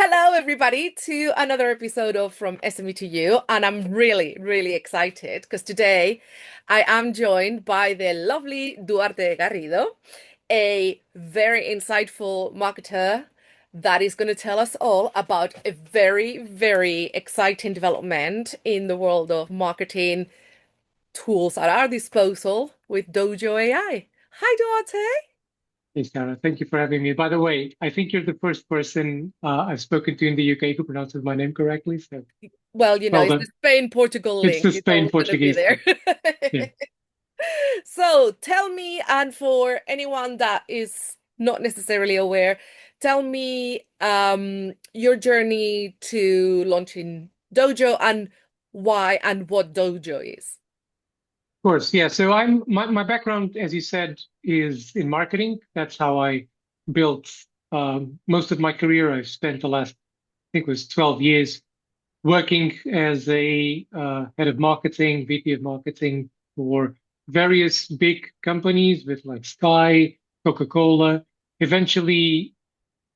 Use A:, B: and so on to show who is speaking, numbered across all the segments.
A: Hello, everybody, to another episode of From SME to You. And I'm really, really excited because today I am joined by the lovely Duarte Garrido, a very insightful marketer that is going to tell us all about a very, very exciting development in the world of marketing tools at our disposal with Dojo AI. Hi, Duarte.
B: Hey, Sara, thank you for having me. By the way, I think you're the first person I've spoken to in the UK who pronounces my name correctly. So
A: Well,
B: well
A: it's the
B: done.
A: Spain-Portugal
B: It's
A: link.
B: the
A: It's
B: Spain
A: always going to be
B: Portuguese.
A: there.
B: Yeah,
A: So tell me, and for anyone that is not necessarily aware, tell me your journey to launching Dojo and why and what Dojo is.
B: of course. Yeah. So my background, as you said, is in marketing. That's how I built most of my career. I've spent the last, I think it was 12 years working as a head of marketing, VP of marketing for various big companies with like Sky, Coca-Cola. Eventually,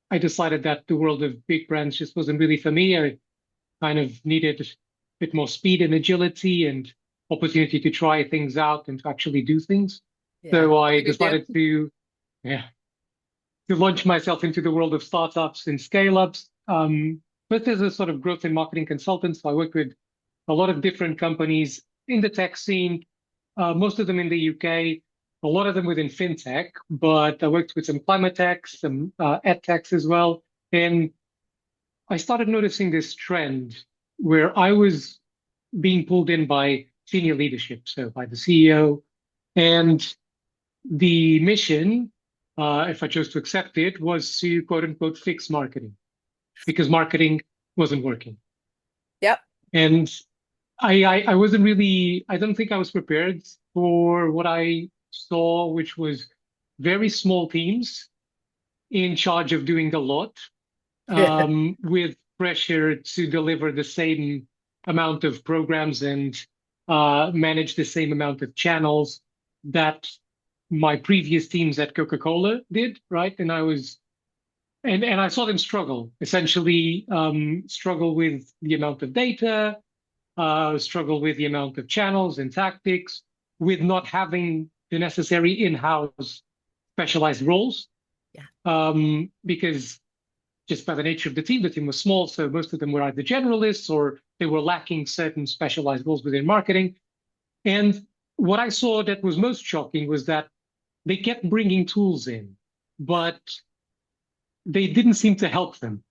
B: I decided that the world of big brands just wasn't really for me. I kind of needed a bit more speed and agility and opportunity to try things out and to actually do things.
A: Yeah,
B: So
A: I
B: I
A: believe you.
B: decided yeah, to launch myself into the world of startups and scale-ups. But as a sort of growth and marketing consultant, so I worked with a lot of different companies in the tech scene, most of them in the UK, a lot of them within fintech, but I worked with some climate techs, some ed techs as well. And I started noticing this trend where I was being pulled in by senior leadership, so by the CEO, and the mission, if I chose to accept it, was to quote unquote fix marketing because marketing wasn't working.
A: Yep.
B: And I wasn't really, I don't think I was prepared for what I saw, which was very small teams in charge of doing a lot, with pressure to deliver the same amount of programs and manage the same amount of channels that my previous teams at Coca-Cola did, right? And I saw them struggle, essentially struggle with the amount of data, struggle with the amount of channels and tactics, with not having the necessary in-house specialized roles,
A: Yeah.
B: because just by the nature of the team was small, so most of them were either generalists or they were lacking certain specialized roles within marketing. And what I saw that was most shocking was that they kept bringing tools in, but they didn't seem to help them.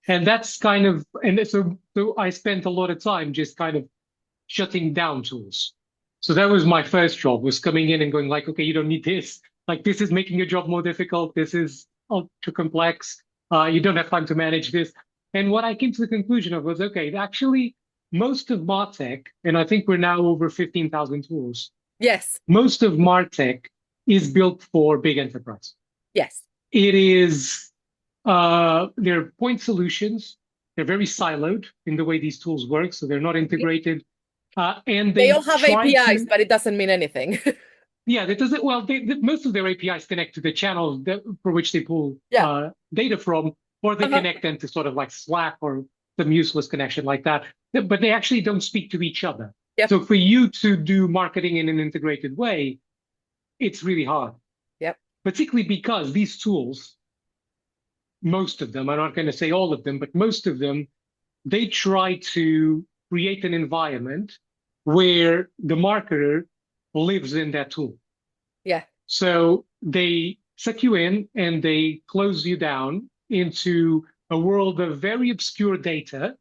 B: And that's kind of, and so I spent a lot of time just kind of shutting down tools. So that was my first job, was coming in and going like, okay, you don't need this. Like this is making your job more difficult. This is ultra complex. You don't have time to manage this. And what I came to the conclusion of was, okay, actually, most of MarTech, and I think we're now over 15,000 tools,
A: Yes.
B: most of MarTech is built for big enterprise.
A: Yes.
B: It is, they're point solutions. They're very siloed in the way these tools work, so they're not integrated. And
A: They all
B: they
A: have
B: try
A: APIs,
B: to,
A: but it doesn't mean anything.
B: yeah, that doesn't, well, most of their APIs connect to the channels for which they pull
A: Yeah.
B: data from, or they
A: Uh-huh.
B: connect them to sort of like Slack or some useless connection like that. But they actually don't speak to each other.
A: Yep.
B: So for you to do marketing in an integrated way, it's really hard,
A: Yep.
B: particularly because these tools, most of them, I'm not going to say all of them, but most of them, they try to create an environment where the marketer lives in that tool.
A: Yeah.
B: So they suck you in and they close you down into a world of very obscure data.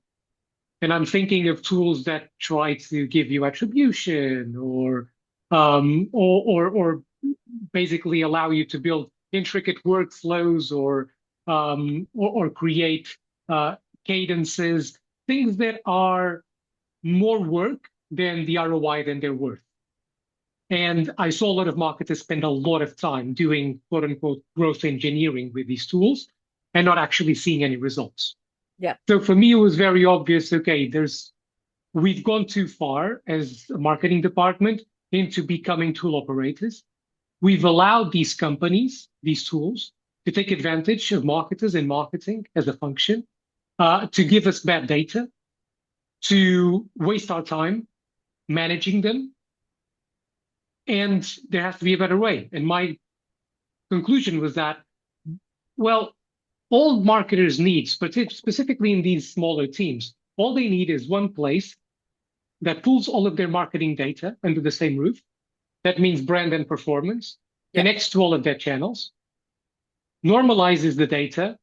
B: And I'm thinking of tools that try to give you attribution or basically allow you to build intricate workflows or create uh, cadences, things that are more work than the ROI than they're worth. And I saw a lot of marketers spend a lot of time doing quote unquote growth engineering with these tools and not actually seeing any results.
A: Yeah.
B: So for me, it was very obvious, okay, we've gone too far as a marketing department into becoming tool operators. We've allowed these companies, these tools, to take advantage of marketers and marketing as a function. to give us bad data, to waste our time managing them, and there has to be a better way. And my conclusion was that, well, all marketers need, specifically in these smaller teams, all they need is one place that pulls all of their marketing data under the same roof. That means brand and performance,
A: Yeah.
B: connects to all of their channels, normalizes the data,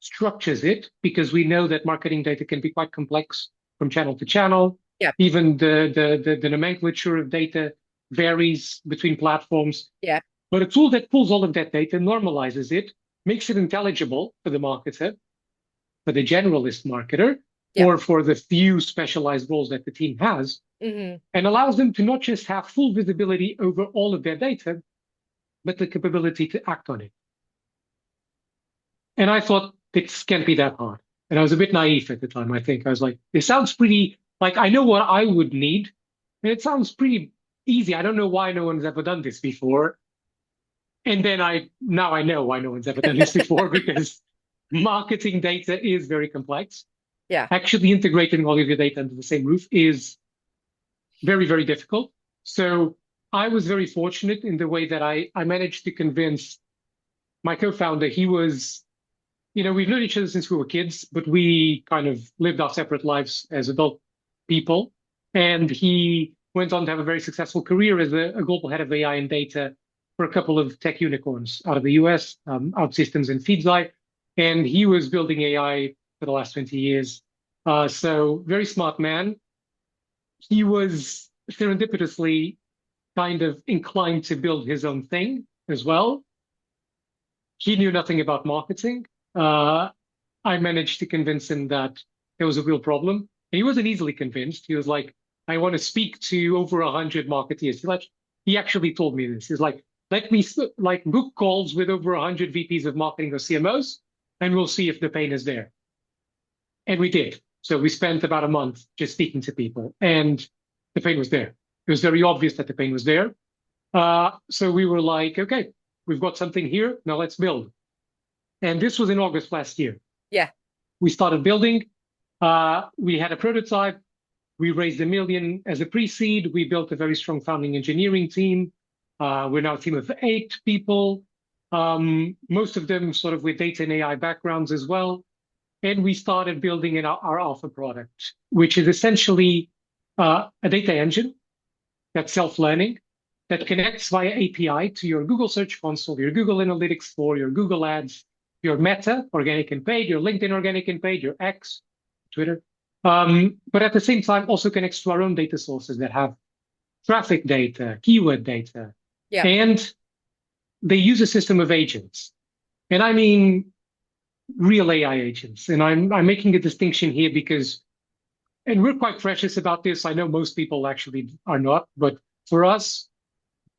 B: structures it, because we know that marketing data can be quite complex from channel to channel.
A: Yeah.
B: Even the nomenclature of data varies between platforms.
A: Yeah.
B: But a tool that pulls all of that data, normalizes it, makes it intelligible for the marketer, for the generalist marketer,
A: Yeah.
B: or for the few specialized roles that the team has,
A: Hmm.
B: and allows them to not just have full visibility over all of their data, but the capability to act on it. And I thought this can't be that hard. And I was a bit naive at the time, I think. I was like, it sounds pretty, like, I know what I would need, and it sounds pretty easy. I don't know why no one's ever done this before. And then now I know why no one's ever done this before, because marketing data is very complex.
A: Yeah.
B: Actually integrating all of your data under the same roof is very, very difficult. So I was very fortunate in the way that I managed to convince my co-founder. He was, we've known each other since we were kids, but we kind of lived our separate lives as adult people. And he went on to have a very successful career as a global head of AI and data for a couple of tech unicorns out of the US, OutSystems and Feedzai. And he was building AI for the last 20 years. So very smart man. He was serendipitously kind of inclined to build his own thing as well. He knew nothing about marketing. I managed to convince him that there was a real problem. And he wasn't easily convinced. He was like, I want to speak to over 100 marketeers. He actually told me this. He's like, let me book calls with over 100 VPs of marketing or CMOs, and we'll see if the pain is there. And we did. So we spent about a month just speaking to people, and the pain was there. It was very obvious that the pain was there. So we were like, okay, we've got something here. Now let's build. And this was in August last year.
A: Yeah.
B: We started building. We had a prototype. We raised $1 million as a pre-seed. We built a very strong founding engineering team. We're now a team of 8 people, most of them sort of with data and AI backgrounds as well. And we started building our alpha product, which is essentially a data engine that's self-learning, that connects via API to your Google Search Console, your Google Analytics 4, your Google Ads, your Meta, organic and paid, your LinkedIn, organic and paid, your X, Twitter. But at the same time, also connects to our own data sources that have traffic data, keyword data,
A: Yeah.
B: and they use a system of agents. And I mean real AI agents. And I'm making a distinction here because, and we're quite precious about this. I know most people actually are not, but for us,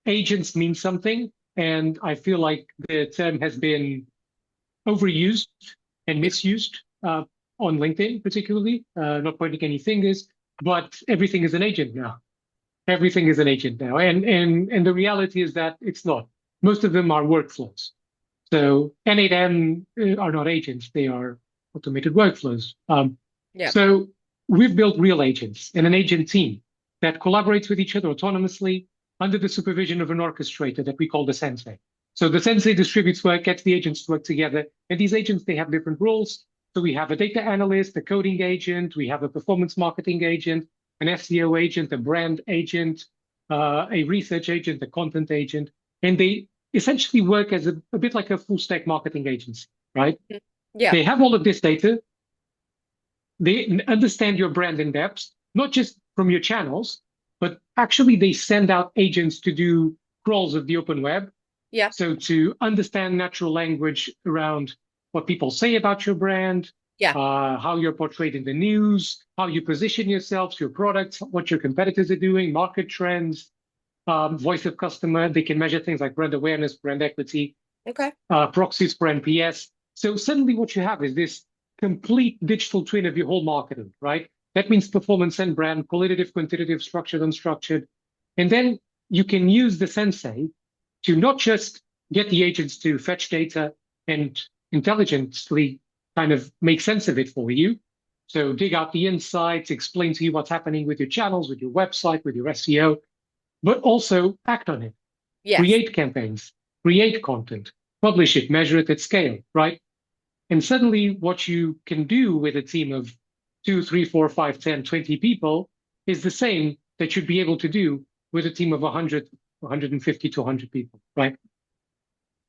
B: agents mean something. And I feel like the term has been overused and misused on LinkedIn, particularly. Not pointing any fingers, but everything is an agent now. Everything is an agent now. And the reality is that it's not. Most of them are workflows. So N8N are not agents, they are automated workflows.
A: Yeah.
B: So we've built real agents and an agent team that collaborates with each other autonomously under the supervision of an orchestrator that we call the sensei. So the sensei distributes work, gets the agents to work together, and these agents, they have different roles. So we have a data analyst, a coding agent, we have a performance marketing agent, an SEO agent, a brand agent, a research agent, a content agent, and they essentially work as a bit like a full stack marketing agency, right?
A: Yeah.
B: They have all of this data. They understand your brand in depth, not just from your channels, but actually they send out agents to do crawls of the open web.
A: Yeah.
B: So to understand natural language around what people say about your brand,
A: Yeah.
B: how you're portrayed in the news, how you position yourselves, your products, what your competitors are doing, market trends, voice of customer. They can measure things like brand awareness, brand equity,
A: Okay.
B: proxies for NPS. So suddenly what you have is this complete digital twin of your whole marketing, right? That means performance and brand, qualitative, quantitative, structured, unstructured. And then you can use the sensei to not just get the agents to fetch data and intelligently kind of make sense of it for you. So dig out the insights, explain to you what's happening with your channels, with your website, with your SEO, but also act on it.
A: Yes.
B: Create campaigns, create content, publish it, measure it at scale, right? And suddenly what you can do with a team of 2, 3, 4, 5, 10, 20 people is the same that you'd be able to do with a team of 100, 150 to 100 people, right?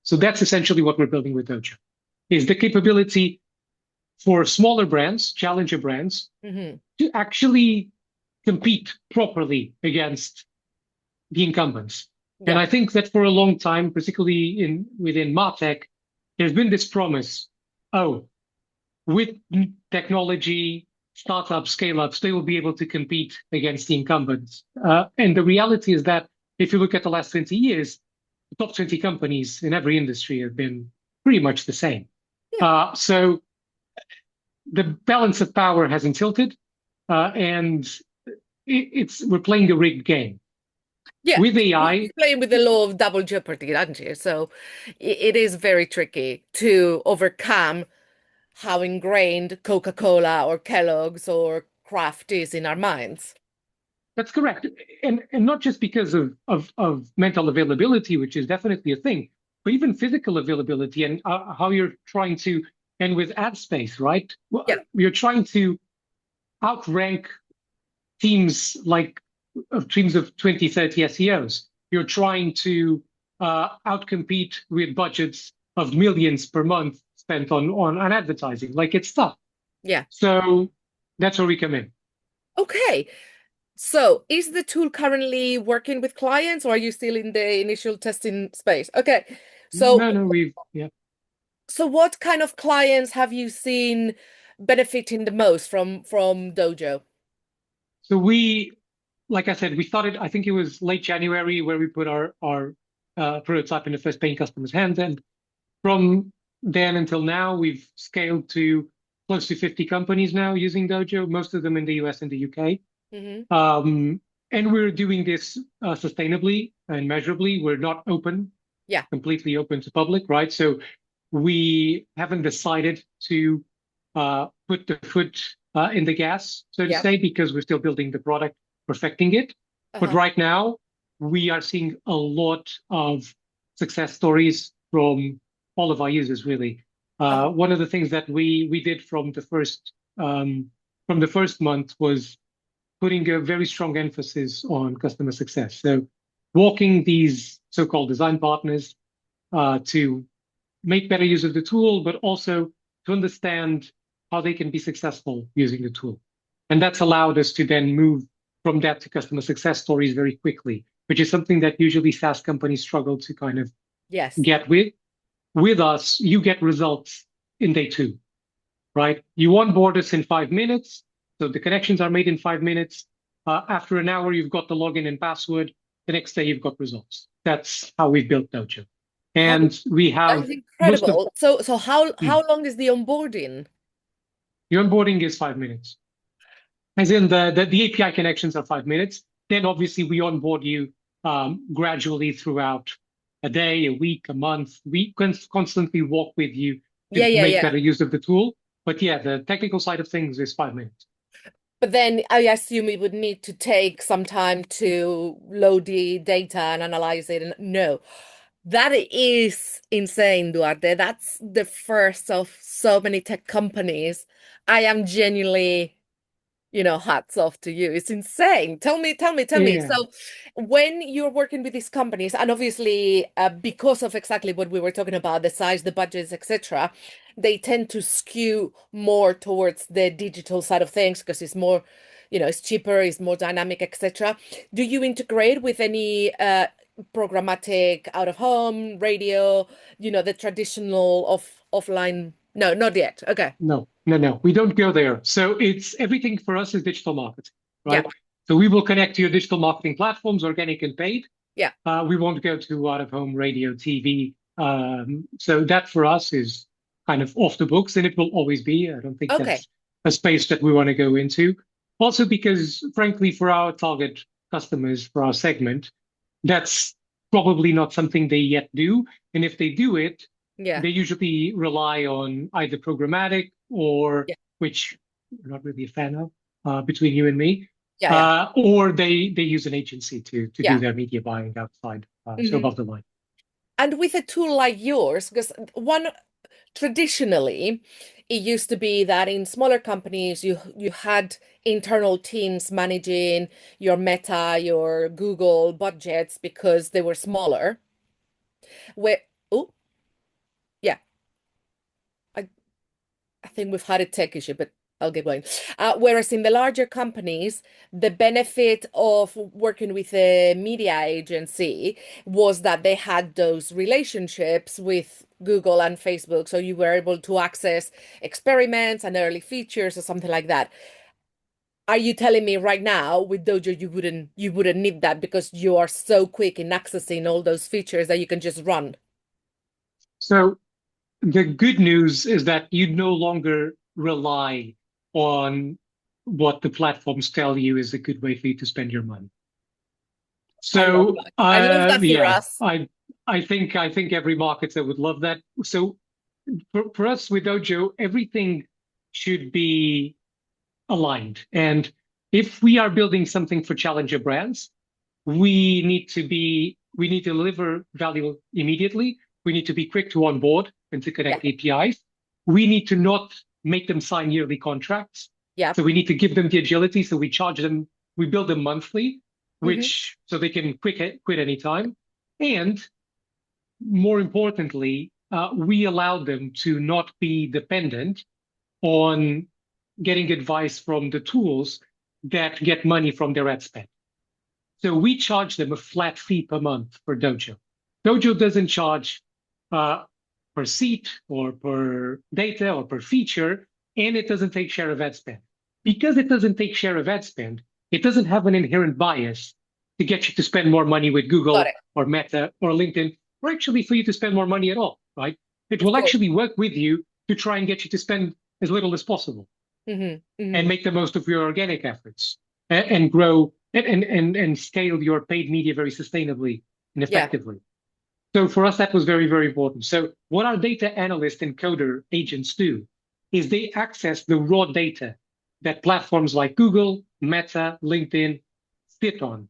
B: So that's essentially what we're building with Dojo, is the capability for smaller brands, challenger brands,
A: Hmm.
B: to actually compete properly against the incumbents. And
A: Yeah.
B: I think that for a long time, particularly within MarTech, there's been this promise, oh, with technology, startups, scale-ups, they will be able to compete against the incumbents. And the reality is that if you look at the last 20 years, the top 20 companies in every industry have been pretty much the same.
A: Yeah.
B: So the balance of power hasn't tilted, and we're playing a rigged game.
A: Yeah.
B: With
A: You're
B: AI,
A: playing with the law of double jeopardy, aren't you? So it is very tricky to overcome how ingrained Coca-Cola or Kellogg's or Kraft is in our minds.
B: that's correct. And not just because of mental availability, which is definitely a thing, but even physical availability and how you're trying to, and with ad space, right?
A: Yeah.
B: You're trying to outrank teams like of teams of 20, 30 SEOs. You're trying to outcompete with budgets of millions per month spent on advertising. Like it's tough.
A: Yeah.
B: So that's where we come in.
A: Okay. So is the tool currently working with clients or are you still in the initial testing space? Okay. So
B: No, no, we've yeah.
A: so what kind of clients have you seen benefiting the most from Dojo?
B: So like I said, we started. I think it was late January where we put our prototype in the first paying customer's hands, and from then until now, we've scaled to close to 50 companies now using Dojo, most of them in the US and the UK.
A: Hmm.
B: Um, and we're doing this sustainably and measurably. We're not
A: Yeah.
B: completely open to public, right? So we haven't decided to put the foot in the gas, so to
A: Yeah.
B: say, because we're still building the product, perfecting it. But
A: Uh-huh.
B: right now, we are seeing a lot of success stories from all of our users, really.
A: Uh-huh.
B: One of the things that we did from the first month was putting a very strong emphasis on customer success. So walking these so-called design partners to make better use of the tool, but also to understand how they can be successful using the tool. And that's allowed us to then move from that to customer success stories very quickly, which is something that usually SaaS companies struggle to kind of
A: Yes.
B: get with. With us, you get results in day two, right? You onboard us in 5 minutes. So the connections are made in 5 minutes. After an hour, you've got the login and password. The next day, you've got results. That's how we built Dojo.
A: How
B: And we
A: That
B: have
A: is
B: most of
A: incredible. So how
B: mm,
A: long is the onboarding?
B: the onboarding is 5 minutes. As in the API connections are 5 minutes. Then obviously we onboard you gradually throughout a day, a week, a month. We constantly walk with you
A: Yeah,
B: to
A: yeah,
B: make
A: yeah.
B: better use of the tool. But yeah, the technical side of things is 5 minutes.
A: But then I assume it would need to take some time to load the data and analyze it. And no, that is insane, Duarte. That's the first of so many tech companies. I am genuinely, hats off to you. It's insane. Tell me.
B: Yeah.
A: So, when you're working with these companies, and obviously, because of exactly what we were talking about, the size, the budgets, etc., they tend to skew more towards the digital side of things because it's more, it's cheaper, it's more dynamic, etc. Do you integrate with any programmatic out of home, radio, the traditional offline? No, not yet. Okay.
B: No, no, no. We don't go there. So it's everything for us is digital marketing,
A: Yeah.
B: right? So we will connect to your digital marketing platforms, organic and paid.
A: Yeah.
B: We won't go to out of home radio, TV. So that for us is kind of off the books, and it will always be. I don't think
A: Okay.
B: that's a space that we want to go into. Also, because frankly, for our target customers, for our segment, that's probably not something they yet do. And if they do it,
A: Yeah.
B: they usually rely on either programmatic or
A: Yeah.
B: which we're not really a fan of, between you and me,
A: Yeah. Yeah.
B: or they use an agency to do
A: Yeah.
B: their media buying outside, so
A: Hmm.
B: above the line.
A: And with a tool like yours, because one traditionally it used to be that in smaller companies you had internal teams managing your Meta, your Google budgets because they were smaller. Where oh yeah, I I think we've had a tech issue, but I'll get going. Whereas in the larger companies, the benefit of working with a media agency was that they had those relationships with Google and Facebook. So you were able to access experiments and early features or something like that. Are you telling me right now with Dojo you wouldn't need that because you are so quick in accessing all those features that you can just run?
B: So the good news is that you no longer rely on what the platforms tell you is a good way for you to spend your money.
A: I love
B: So
A: that. I love that for
B: yeah,
A: us.
B: I think every marketer would love that. So for us with Dojo, everything should be aligned. And if we are building something for challenger brands, we need to deliver value immediately. We need to be quick to onboard and to
A: Yeah.
B: connect APIs. We need to not make them sign yearly contracts.
A: Yeah.
B: So we need to give them the agility. So we charge them, we bill them monthly,
A: Hmm.
B: which so they can quit anytime. And more importantly, we allow them to not be dependent on getting advice from the tools that get money from their ad spend. So we charge them a flat fee per month for Dojo. Dojo doesn't charge uh, per seat or per data or per feature, and it doesn't take share of ad spend. Because it doesn't take share of ad spend, it doesn't have an inherent bias to get you to spend more money with
A: Got
B: Google
A: it.
B: or Meta or LinkedIn, or actually for you to spend more money at all, right? It
A: Of
B: will
A: course.
B: actually work with you to try and get you to spend as little as possible
A: Hmm.
B: and
A: Hmm.
B: make the most of your organic efforts and grow and scale your paid media very sustainably and
A: Yeah.
B: effectively. So for us, that was very, very important. So what our data analyst and coder agents do is they access the raw data that platforms like Google, Meta, LinkedIn sit on,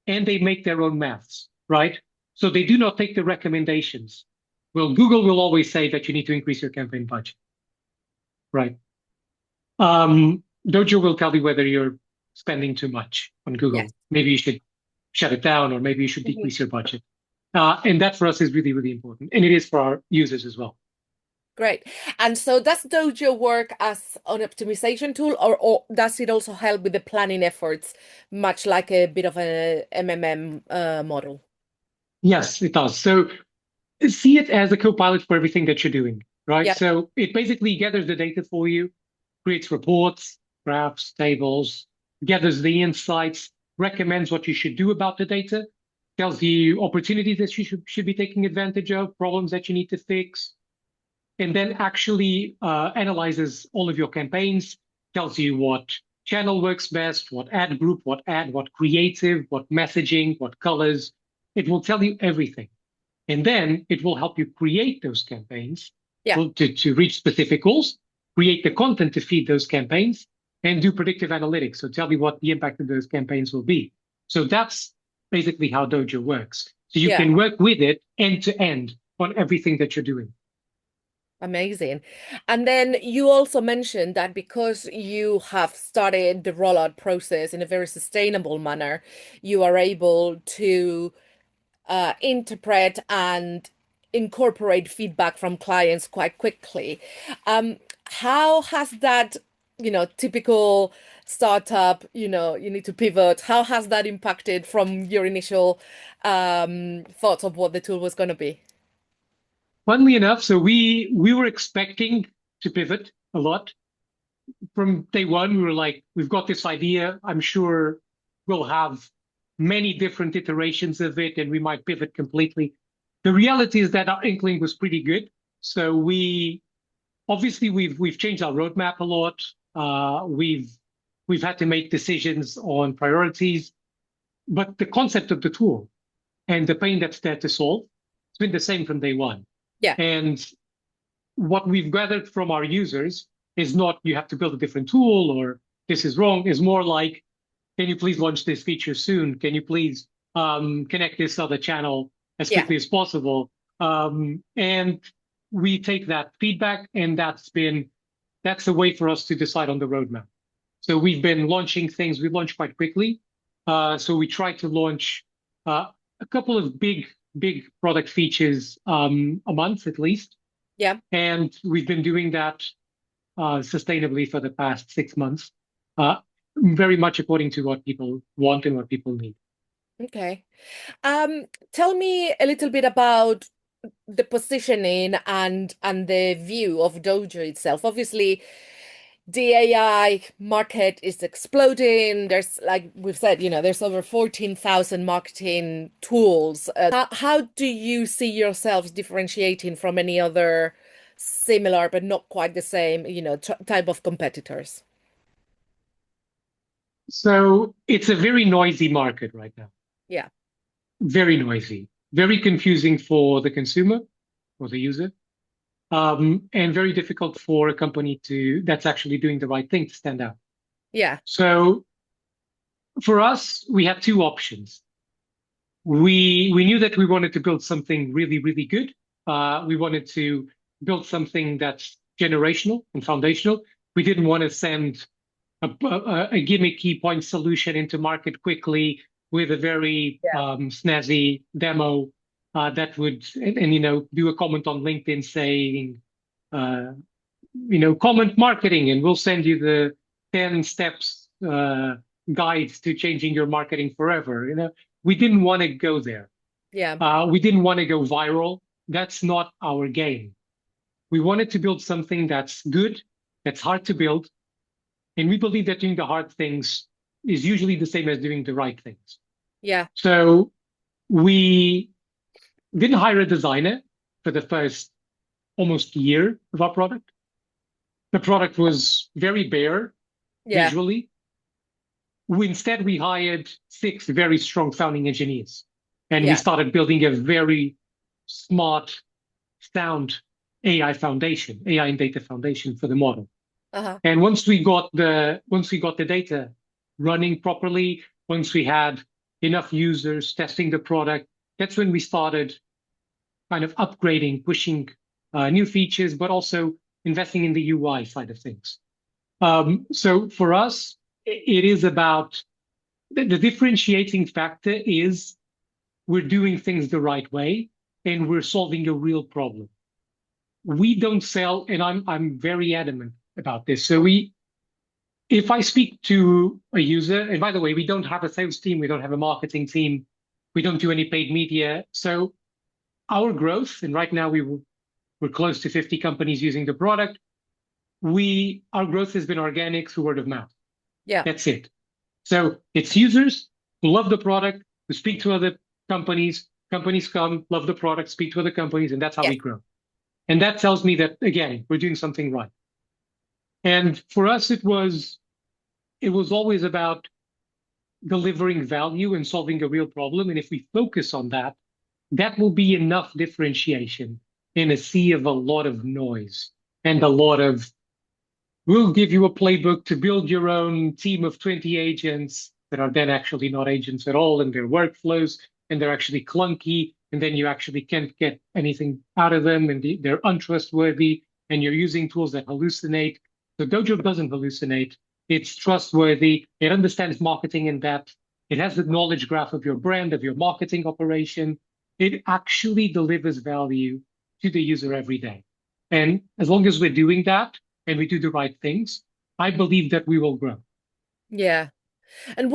B: and they make their own maths, right? So they do not take the recommendations. Well, Google will always say that you need to increase your campaign budget, right? Dojo will tell you whether you're spending too much on
A: Yes.
B: Google. Maybe you should shut it down, or maybe you should
A: Hmm.
B: decrease your budget. And that for us is really, really important. And it is for our users as well.
A: Great. And so does Dojo work as an optimization tool or does it also help with the planning efforts, much like a bit of a MMM model?
B: Yes, it does. So see it as a co-pilot for everything that you're doing, right?
A: Yeah.
B: So it basically gathers the data for you, creates reports, graphs, tables, gathers the insights, recommends what you should do about the data, tells you opportunities that you should be taking advantage of, problems that you need to fix, and then actually analyzes all of your campaigns, tells you what channel works best, what ad group, what ad, what creative, what messaging, what colors. It will tell you everything. And then it will help you create those campaigns
A: Yeah.
B: to reach specific goals, create the content to feed those campaigns, and do predictive analytics. So tell you what the impact of those campaigns will be. So that's basically how Dojo works. So you
A: Yeah.
B: can work with it end to end on everything that you're doing.
A: Amazing. And then you also mentioned that because you have started the rollout process in a very sustainable manner, you are able to interpret and incorporate feedback from clients quite quickly. How has that, typical startup, you need to pivot, how has that impacted from your initial thoughts of what the tool was going to be?
B: Funnily enough, so we were expecting to pivot a lot. From day one, we were like, we've got this idea. I'm sure we'll have many different iterations of it, and we might pivot completely. The reality is that our inkling was pretty good. So we obviously we've changed our roadmap a lot. We've had to make decisions on priorities, but the concept of the tool and the pain that's there to solve, it's been the same from day one.
A: Yeah.
B: And what we've gathered from our users is not you have to build a different tool or this is wrong. Is more like, can you please launch this feature soon? Can you please connect this other channel as
A: Yeah,
B: quickly as possible? And we take that feedback, and that's a way for us to decide on the roadmap. So we've been launching things. We launch quite quickly. So we try to launch uh, a couple of big product features a month at least.
A: yeah.
B: And we've been doing that sustainably for the past 6 months, uh, very much according to what people want and what people need.
A: Okay. Um, Tell me a little bit about the positioning and the view of Dojo itself. Obviously, the AI market is exploding. There's, like we've said, there's over 14,000 marketing tools. How do you see yourselves differentiating from any other similar but not quite the same, type of competitors?
B: So it's a very noisy market right now,
A: Yeah,
B: very noisy, very confusing for the consumer or the user, and very difficult for a company that's actually doing the right thing to stand out.
A: yeah,
B: So for us, we had two options. We knew that we wanted to build something really good. We wanted to build something that's generational and foundational. We didn't want to send a gimmicky point solution into market quickly with a very
A: yeah,
B: snazzy demo that would and do a comment on LinkedIn saying uh, comment marketing, and we'll send you the 10 steps guides to changing your marketing forever. We didn't want to go there.
A: yeah,
B: We didn't want to go viral. That's not our game. We wanted to build something that's good, that's hard to build, and we believe that doing the hard things is usually the same as doing the right things.
A: yeah,
B: So we didn't hire a designer for the first almost year of our product. The product was very bare
A: yeah,
B: visually. Instead, we hired six very strong founding engineers, and we
A: yeah.
B: started building a very smart, sound AI foundation, AI and data foundation for the model.
A: Uh-huh.
B: And once we got the data running properly, once we had enough users testing the product, that's when we started kind of upgrading, pushing new features, but also investing in the UI side of things. So for us, it is about the differentiating factor is we're doing things the right way and we're solving a real problem. We don't sell, and I'm very adamant about this. So if I speak to a user, and by the way, we don't have a sales team, we don't have a marketing team, we don't do any paid media. So our growth, and right now we're close to 50 companies using the product. Our growth has been organic through word of mouth.
A: Yeah,
B: That's it. So it's users who love the product, who speak to other companies. Companies come, love the product, speak to other companies, and that's how
A: yes,
B: we grow. And that tells me that again, we're doing something right. And for us, it was always about delivering value and solving a real problem. And if we focus on that, that will be enough differentiation in a sea of a lot of noise and a lot of we'll give you a playbook to build your own team of 20 agents that are then actually not agents at all, and their workflows, and they're actually clunky, and then you actually can't get anything out of them, and they're untrustworthy, and you're using tools that hallucinate. So Dojo doesn't hallucinate. It's trustworthy. It understands marketing in depth. It has the knowledge graph of your brand, of your marketing operation. It actually delivers value to the user every day. And as long as we're doing that, and we do the right things, I believe that we will grow.
A: yeah. And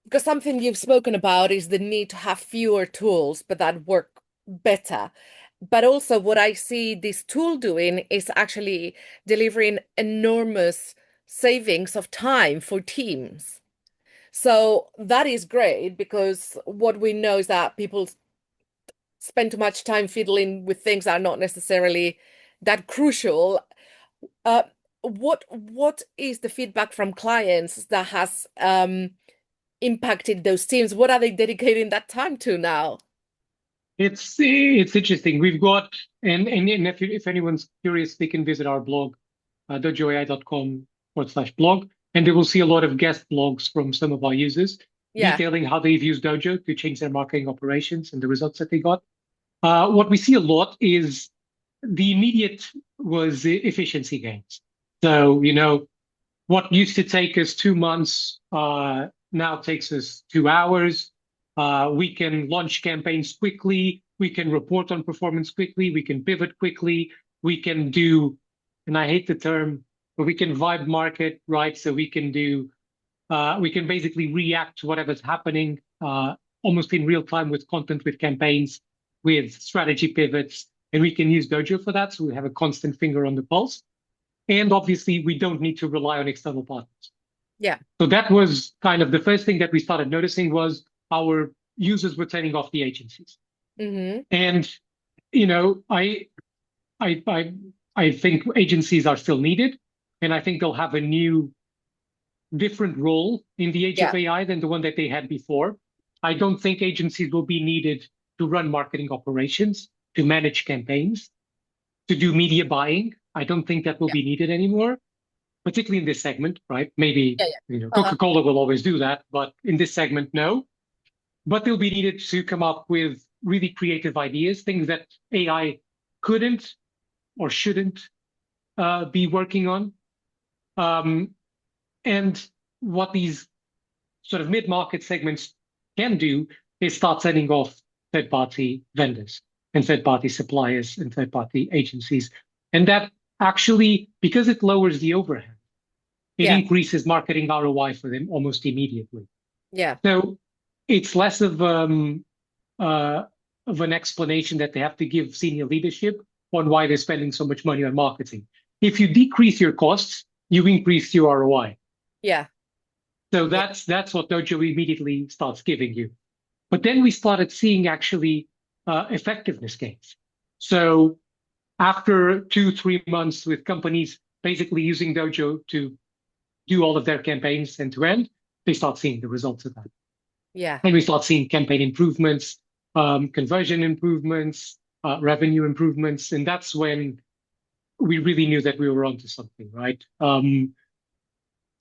A: because something you've spoken about is the need to have fewer tools, but that work better. But also, what I see this tool doing is actually delivering enormous savings of time for teams. So that is great because what we know is that people spend too much time fiddling with things that are not necessarily that crucial. Uh, what is the feedback from clients that has impacted those teams? What are they dedicating that time to now?
B: It's interesting. We've got and if anyone's curious, they can visit our blog, dojoai.com/blog, and they will see a lot of guest blogs from some of our users
A: Yeah,
B: detailing how they've used Dojo to change their marketing operations and the results that they got. What we see a lot is the immediate was the efficiency gains. So, what used to take us 2 months now takes us 2 hours. We can launch campaigns quickly. We can report on performance quickly. We can pivot quickly. We can do, and I hate the term, but we can vibe market, right? So we can basically react to whatever's happening almost in real time with content, with campaigns, with strategy pivots. And we can use Dojo for that. So we have a constant finger on the pulse. And obviously, we don't need to rely on external partners.
A: yeah.
B: So that was kind of the first thing that we started noticing was our users were turning off the agencies.
A: Mm-hmm.
B: And you know, I I I think agencies are still needed, and I think they'll have a new, different role in the age of
A: Yeah,
B: AI than the one that they had before. I don't think agencies will be needed to run marketing operations, to manage campaigns, to do media buying. I don't think that will
A: yeah,
B: be needed anymore, particularly in this segment, right? Maybe,
A: yeah, yeah. Uh-huh.
B: Coca-Cola will always do that, but in this segment, no. But they'll be needed to come up with really creative ideas, things that AI couldn't or shouldn't be working on. Um, and what these sort of mid-market segments can do is start sending off third-party vendors and third-party suppliers and third-party agencies. And that actually, because it lowers the overhead, it
A: Yeah,
B: increases marketing ROI for them almost immediately.
A: yeah,
B: So it's less of an explanation that they have to give senior leadership on why they're spending so much money on marketing. If you decrease your costs, you increase your ROI.
A: yeah,
B: So
A: yeah,
B: that's what Dojo immediately starts giving you. But then we started seeing actually effectiveness gains. So after 2, 3 months with companies basically using Dojo to do all of their campaigns end to end, they start seeing the results of that.
A: yeah.
B: And we start seeing campaign improvements, conversion improvements, revenue improvements. And that's when we really knew that we were onto something, right?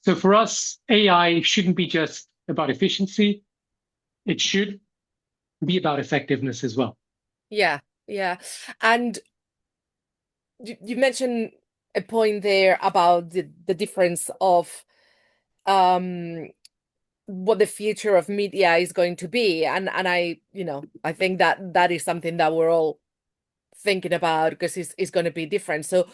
B: So for us, AI shouldn't be just about efficiency. It should be about effectiveness as well.
A: Yeah, yeah. And you mentioned a point there about the difference of um what the future of media is going to be. And I think that that is something that we're all thinking about because it's going to be different. So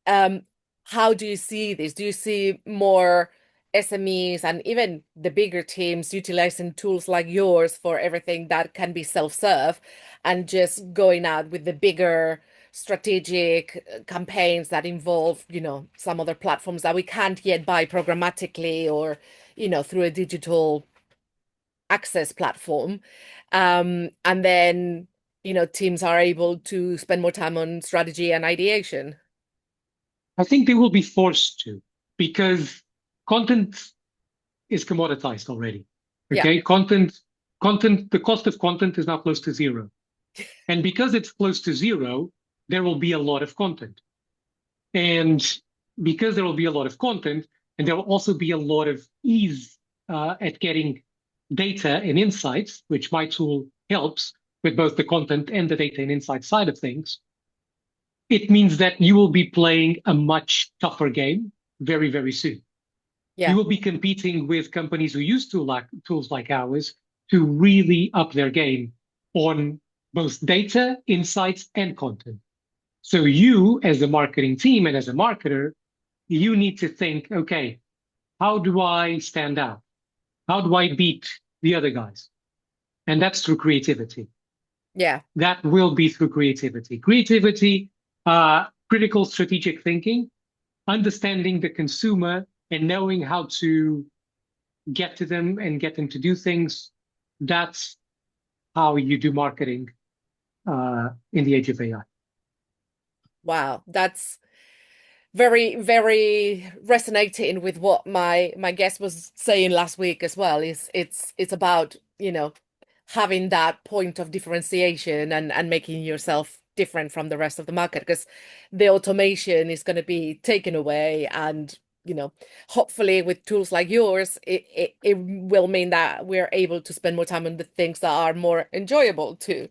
A: um, how do you see this? Do you see more SMEs and even the bigger teams utilizing tools like yours for everything that can be self-serve and just going out with the bigger strategic campaigns that involve, some other platforms that we can't yet buy programmatically or, through a digital access platform. And then, teams are able to spend more time on strategy and ideation.
B: I think they will be forced to because content is commoditized already.
A: Yeah,
B: Okay, the cost of content is now close to zero. And because it's close to zero, there will be a lot of content. And because there will be a lot of content, and there will also be a lot of ease at getting data and insights, which my tool helps with both the content and the data and insight side of things, it means that you will be playing a much tougher game very, very soon. You
A: yeah,
B: will be competing with companies who use tools like ours to really up their game on both data, insights, and content. So you, as a marketing team and as a marketer, you need to think, okay, how do I stand out? How do I beat the other guys? And that's through creativity.
A: yeah,
B: That will be through creativity. Creativity, critical strategic thinking, understanding the consumer and knowing how to get to them and get them to do things. That's how you do marketing in the age of AI.
A: wow, that's very, very resonating with what my guest was saying last week as well. Is it's about, having that point of differentiation and making yourself different from the rest of the market because the automation is going to be taken away and hopefully with tools like yours it will mean that we're able to spend more time on the things that are more enjoyable too.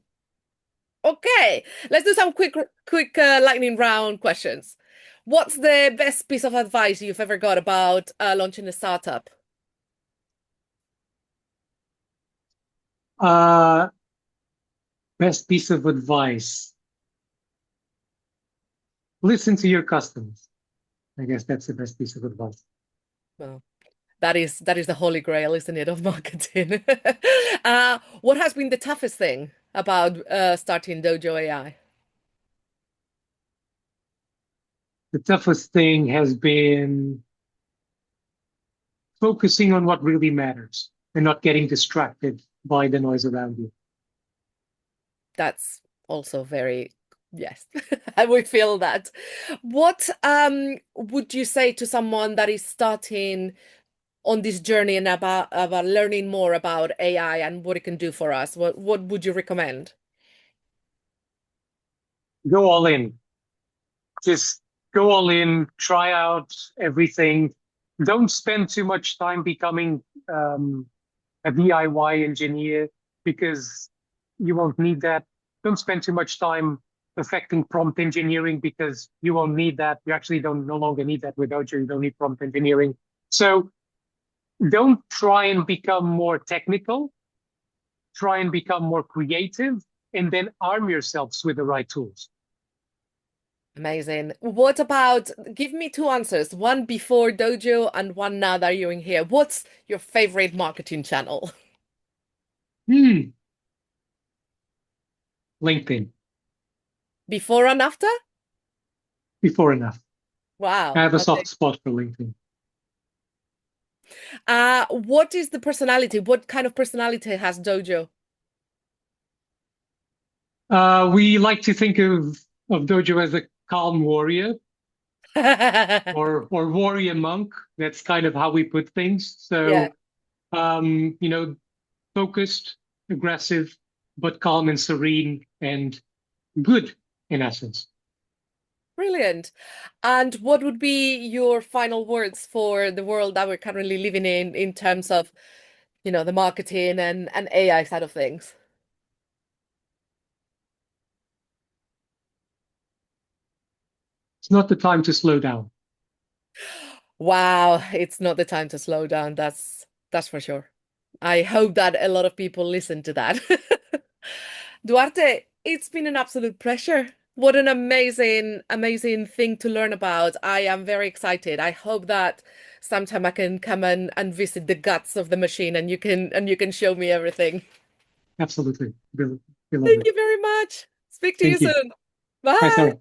A: Okay, let's do some quick lightning round questions. What's the best piece of advice you've ever got about launching a startup?
B: Uh, Best piece of advice: listen to your customers. I guess that's the best piece of advice.
A: Well, that is the holy grail, isn't it, of marketing? What has been the toughest thing about starting Dojo AI?
B: The toughest thing has been focusing on what really matters and not getting distracted by the noise around you.
A: That's also very, yes, I would feel that. What would you say to someone that is starting on this journey and about learning more about AI and what it can do for us? What would you recommend?
B: Go all in. Just go all in, try out everything. Don't spend too much time becoming a DIY engineer because you won't need that. Don't spend too much time affecting prompt engineering because you won't need that. You actually don't no longer need that with Dojo. You don't need prompt engineering. So don't try and become more technical. Try and become more creative, and then arm yourselves with the right tools.
A: Amazing. What about, give me two answers, one before Dojo and one now that you're in here. What's your favorite marketing channel?
B: Hmm, LinkedIn,
A: Before and after?
B: before enough. I
A: Wow.
B: have a
A: Okay.
B: soft spot for LinkedIn.
A: What is the personality? What kind of personality has Dojo?
B: We like to think of Dojo as a calm warrior or warrior monk. That's kind of how we put things.
A: Yeah,
B: So, focused, aggressive, but calm and serene and good in essence.
A: brilliant. And what would be your final words for the world that we're currently living in terms of, the marketing and AI side of things?
B: It's not the time to slow down.
A: Wow, it's not the time to slow down. That's for sure. I hope that a lot of people listen to that. Duarte, it's been an absolute pleasure. What an amazing thing to learn about. I am very excited. I hope that sometime I can come and visit the guts of the machine and you can show me everything.
B: Absolutely. Be
A: Thank
B: lovely.
A: you very much. Speak to you
B: Thank you.
A: soon.
B: Bye,
A: Bye.
B: Sarah.